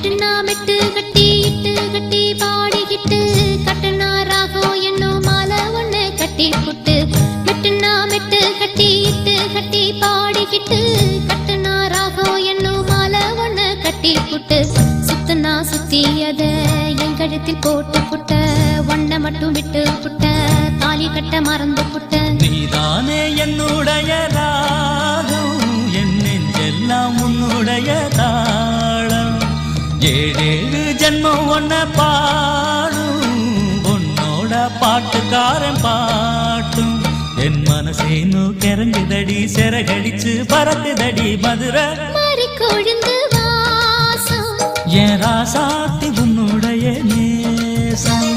மெட்டுனா மெட்டு கட்டி இட்டு கட்டி பாடிக்கிட்டு கட்டுனா ராகம் என்னும் மாலை ஒண்ணு கட்டி புட்டு மெட்டுனா மெட்டு கட்டி இட்டு கட்டி பாடிக்கிட்டு கட்டுனா ராகம் என்னும் மாலை ஒண்ணு கட்டி புட்டு சுத்துனா சுத்தி அத என் கழுத்தில் போட்டு புட்ட ஒன்ன மட்டும் விட்டு புட்ட தாலி கட்ட மறந்து புட்ட நீதானே என்னுடைய ராகம் என் நெஞ்செல்லாம் உன்னுடைய தாளம் ஏழேழு ஜென்மம் ஒன்ன பாடும் உன்னோட பாட்டுக்காரன் பாட்டும் என் மனசேனு கிறங்குதடி சிறகடிச்சு பறக்குதடி மதுரை மாறி கொழுந்து வாசம் என் ராசாத்தி உன்னுடைய நேசம்